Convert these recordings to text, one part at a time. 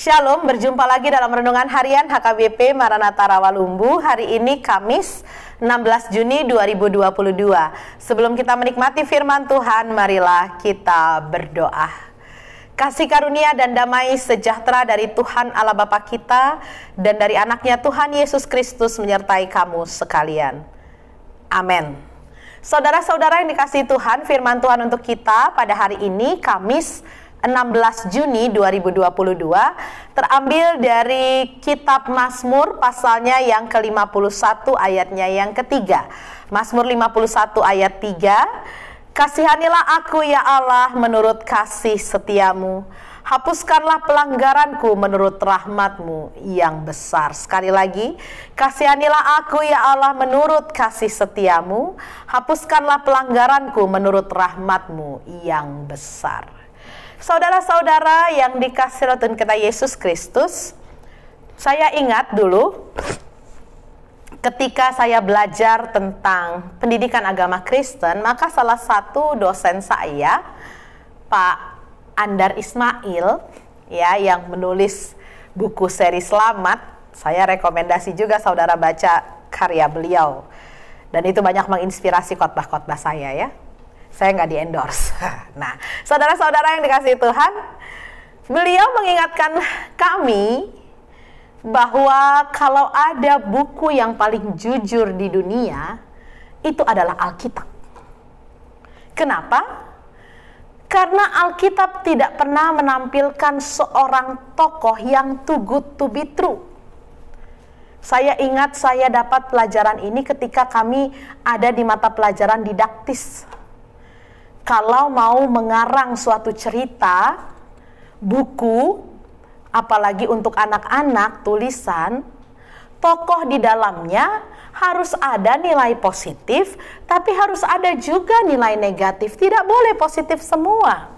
Shalom, berjumpa lagi dalam Renungan Harian HKBP Maranatha Rawalumbu. Hari ini Kamis 16 Juni 2022. Sebelum kita menikmati firman Tuhan, marilah kita berdoa. Kasih karunia dan damai sejahtera dari Tuhan Allah Bapa kita dan dari anaknya Tuhan Yesus Kristus menyertai kamu sekalian. Amin. Saudara-saudara yang dikasihi Tuhan, firman Tuhan untuk kita pada hari ini Kamis 16 Juni 2022 terambil dari kitab Mazmur pasalnya yang ke-51 ayatnya yang ketiga. Mazmur 51 ayat 3. Kasihanilah aku ya Allah menurut kasih setiamu. Hapuskanlah pelanggaranku menurut rahmatmu yang besar. Sekali lagi, kasihanilah aku ya Allah menurut kasih setiamu. Hapuskanlah pelanggaranku menurut rahmatmu yang besar. Saudara-saudara yang dikasihi oleh Tuhan kita Yesus Kristus, saya ingat dulu ketika saya belajar tentang pendidikan agama Kristen, maka salah satu dosen saya, Pak Andar Ismail, ya, yang menulis buku seri Selamat, saya rekomendasi juga saudara baca karya beliau. Dan itu banyak menginspirasi khotbah-khotbah saya, ya. Saya nggak di-endorse. Nah, saudara-saudara yang dikasihi Tuhan, beliau mengingatkan kami bahwa kalau ada buku yang paling jujur di dunia, itu adalah Alkitab. Kenapa? Karena Alkitab tidak pernah menampilkan seorang tokoh yang too good to be true. Saya ingat saya dapat pelajaran ini ketika kami ada di mata pelajaran didaktis. Kalau mau mengarang suatu cerita, buku, apalagi untuk anak-anak, tulisan, tokoh di dalamnya harus ada nilai positif, tapi harus ada juga nilai negatif. Tidak boleh positif semua.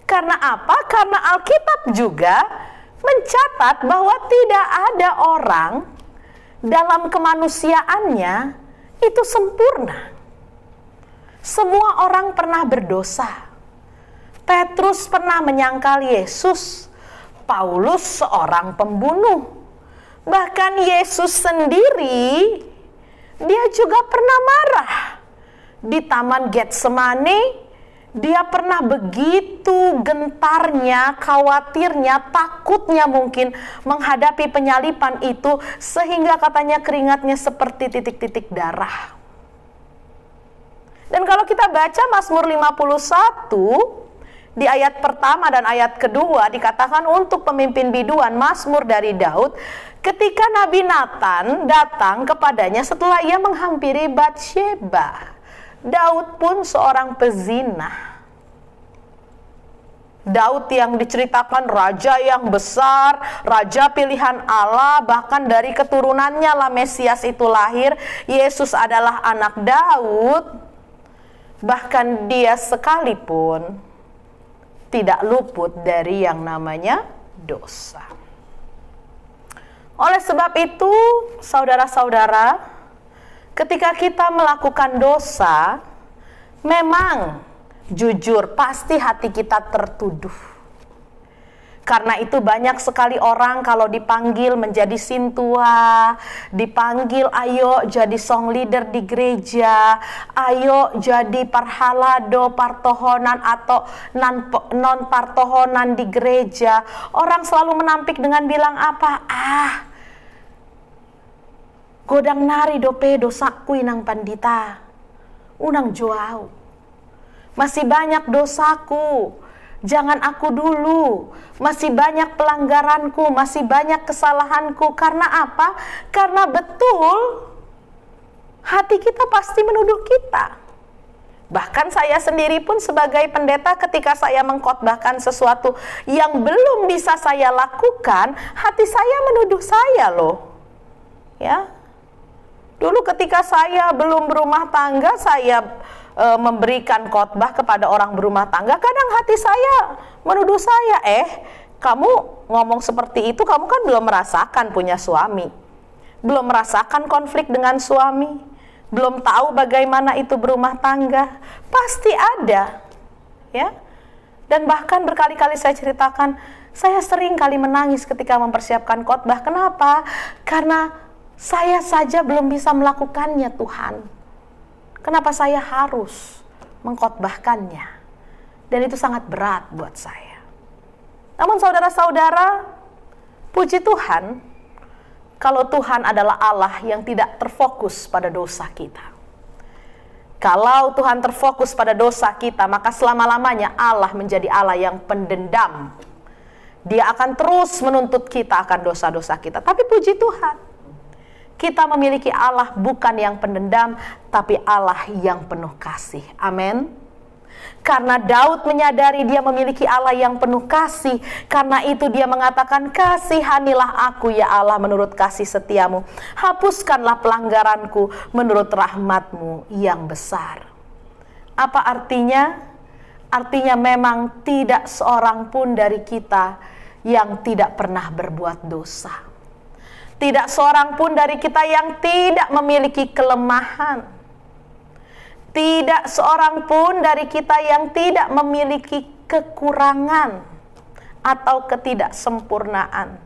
Karena apa? Karena Alkitab juga mencatat bahwa tidak ada orang dalam kemanusiaannya itu sempurna. Semua orang pernah berdosa. Petrus pernah menyangkal Yesus. Paulus seorang pembunuh. Bahkan Yesus sendiri, dia juga pernah marah. Di Taman Getsemani, dia pernah begitu gentarnya, khawatirnya, takutnya mungkin menghadapi penyalipan itu, sehingga katanya keringatnya seperti titik-titik darah. Dan kalau kita baca Mazmur 51, di ayat pertama dan ayat kedua dikatakan untuk pemimpin biduan Mazmur dari Daud, ketika Nabi Nathan datang kepadanya setelah ia menghampiri Batsyeba. Daud pun seorang pezinah. Daud yang diceritakan raja yang besar, raja pilihan Allah, bahkan dari keturunannya lah Mesias itu lahir. Yesus adalah anak Daud. Bahkan dia sekalipun tidak luput dari yang namanya dosa. Oleh sebab itu, saudara-saudara, ketika kita melakukan dosa, memang jujur pasti hati kita tertuduh. Karena itu banyak sekali orang kalau dipanggil menjadi sintua, dipanggil ayo jadi song leader di gereja, ayo jadi parhalado, partohonan atau non partohonan di gereja. Orang selalu menampik dengan bilang apa? Godang nari dope dosaku inang pandita, unang joau. Masih banyak dosaku. Jangan aku dulu, masih banyak pelanggaranku, masih banyak kesalahanku. Karena apa? Karena betul hati kita pasti menuduh kita. Bahkan saya sendiri pun sebagai pendeta ketika saya mengkhotbahkan sesuatu yang belum bisa saya lakukan, hati saya menuduh saya loh. Ya. Dulu ketika saya belum berumah tangga, saya memberikan khotbah kepada orang berumah tangga, kadang hati saya menuduh saya, kamu ngomong seperti itu, kamu kan belum merasakan punya suami, belum merasakan konflik dengan suami, belum tahu bagaimana itu berumah tangga. Pasti ada, ya. Dan bahkan berkali-kali saya ceritakan, saya sering kali menangis ketika mempersiapkan khotbah. Kenapa? Karena saya saja belum bisa melakukannya, Tuhan. Kenapa saya harus mengkhotbahkannya? Dan itu sangat berat buat saya. Namun saudara-saudara, puji Tuhan, kalau Tuhan adalah Allah yang tidak terfokus pada dosa kita. Kalau Tuhan terfokus pada dosa kita, maka selama-lamanya Allah menjadi Allah yang pendendam. Dia akan terus menuntut kita akan dosa-dosa kita. Tapi puji Tuhan, kita memiliki Allah bukan yang pendendam, tapi Allah yang penuh kasih. Amin. Karena Daud menyadari dia memiliki Allah yang penuh kasih. Karena itu dia mengatakan, kasihanilah aku ya Allah menurut kasih setiamu. Hapuskanlah pelanggaranku menurut rahmatmu yang besar. Apa artinya? Artinya memang tidak seorang pun dari kita yang tidak pernah berbuat dosa. Tidak seorang pun dari kita yang tidak memiliki kelemahan. Tidak seorang pun dari kita yang tidak memiliki kekurangan atau ketidaksempurnaan.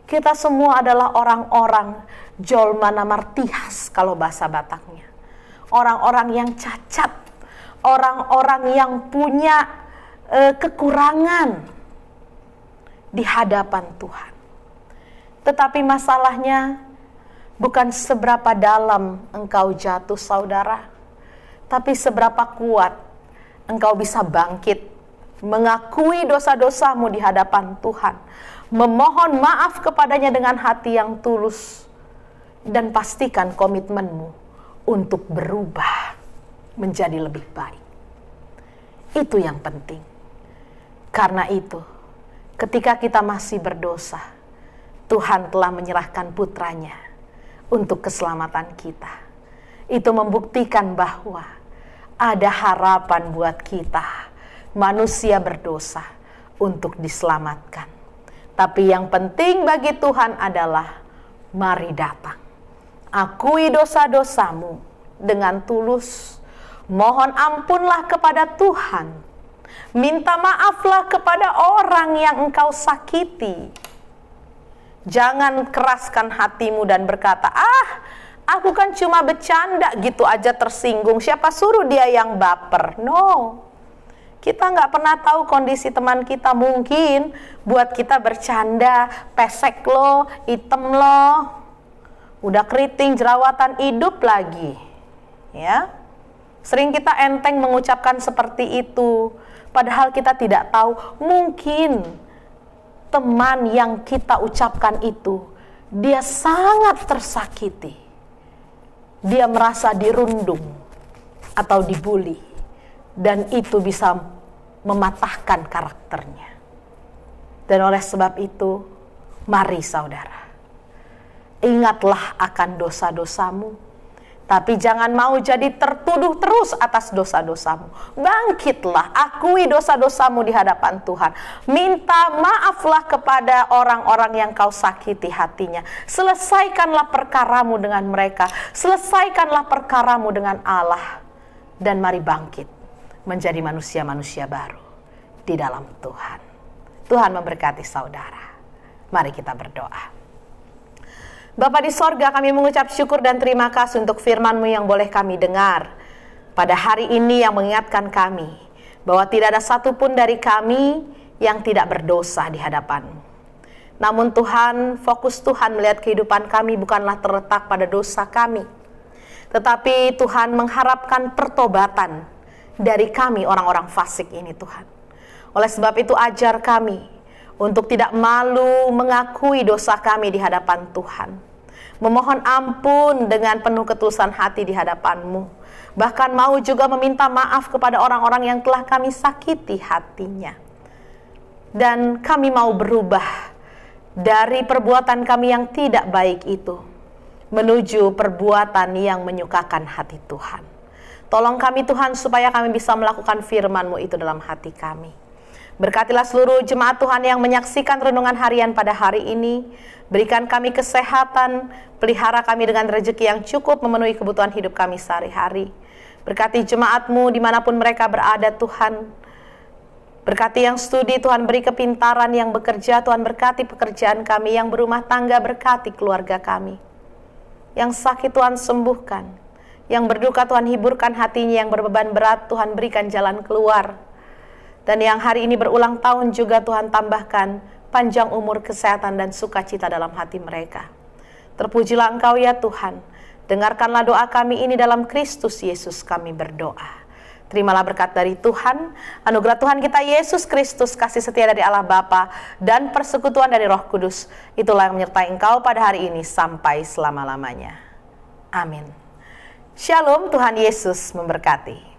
Kita semua adalah orang-orang jolmana martihas kalau bahasa Bataknya. Orang-orang yang cacat, orang-orang yang punya kekurangan di hadapan Tuhan. Tetapi masalahnya bukan seberapa dalam engkau jatuh, saudara, tapi seberapa kuat engkau bisa bangkit, mengakui dosa-dosamu di hadapan Tuhan, memohon maaf kepadanya dengan hati yang tulus, dan pastikan komitmenmu untuk berubah menjadi lebih baik. Itu yang penting. Karena itu, ketika kita masih berdosa, Tuhan telah menyerahkan putranya untuk keselamatan kita. Itu membuktikan bahwa ada harapan buat kita, manusia berdosa, untuk diselamatkan. Tapi yang penting bagi Tuhan adalah, mari datang. Akui dosa-dosamu dengan tulus. Mohon ampunlah kepada Tuhan. Minta maaflah kepada orang yang engkau sakiti. Jangan keraskan hatimu dan berkata, aku kan cuma bercanda gitu aja tersinggung. Siapa suruh dia yang baper? No. Kita nggak pernah tahu kondisi teman kita. Mungkin buat kita bercanda, pesek lo, hitam lo, udah keriting, jerawatan, hidup lagi. Ya, sering kita enteng mengucapkan seperti itu. Padahal kita tidak tahu, mungkin teman yang kita ucapkan itu, dia sangat tersakiti. Dia merasa dirundung atau dibully, dan itu bisa mematahkan karakternya. Dan oleh sebab itu, mari saudara, ingatlah akan dosa-dosamu, tapi jangan mau jadi tertuduh terus atas dosa-dosamu. Bangkitlah, akui dosa-dosamu di hadapan Tuhan. Minta maaflah kepada orang-orang yang kau sakiti hatinya. Selesaikanlah perkaramu dengan mereka. Selesaikanlah perkaramu dengan Allah. Dan mari bangkit menjadi manusia-manusia baru di dalam Tuhan. Tuhan memberkati saudara. Mari kita berdoa. Bapa di sorga, kami mengucap syukur dan terima kasih untuk firman-Mu yang boleh kami dengar pada hari ini, yang mengingatkan kami bahwa tidak ada satupun dari kami yang tidak berdosa di hadapan-Mu. Namun Tuhan, fokus Tuhan melihat kehidupan kami bukanlah terletak pada dosa kami, tetapi Tuhan mengharapkan pertobatan dari kami orang-orang fasik ini Tuhan. Oleh sebab itu ajar kami untuk tidak malu mengakui dosa kami di hadapan Tuhan. Memohon ampun dengan penuh ketulusan hati di hadapan-Mu. Bahkan mau juga meminta maaf kepada orang-orang yang telah kami sakiti hatinya. Dan kami mau berubah dari perbuatan kami yang tidak baik itu menuju perbuatan yang menyukakan hati Tuhan. Tolong kami Tuhan supaya kami bisa melakukan firman-Mu itu dalam hati kami. Berkatilah seluruh jemaat Tuhan yang menyaksikan renungan harian pada hari ini. Berikan kami kesehatan, pelihara kami dengan rezeki yang cukup memenuhi kebutuhan hidup kami sehari-hari. Berkati jemaat-Mu dimanapun mereka berada Tuhan. Berkati yang studi, Tuhan beri kepintaran, yang bekerja, Tuhan berkati pekerjaan kami, yang berumah tangga berkati keluarga kami. Yang sakit Tuhan sembuhkan, yang berduka Tuhan hiburkan hatinya, yang berbeban berat Tuhan berikan jalan keluar. Dan yang hari ini berulang tahun juga Tuhan tambahkan panjang umur, kesehatan, dan sukacita dalam hati mereka. Terpujilah Engkau ya Tuhan, dengarkanlah doa kami ini dalam Kristus Yesus kami berdoa. Terimalah berkat dari Tuhan, anugerah Tuhan kita Yesus Kristus, kasih setia dari Allah Bapa, dan persekutuan dari Roh Kudus, itulah yang menyertai engkau pada hari ini sampai selama-lamanya. Amin. Shalom, Tuhan Yesus memberkati.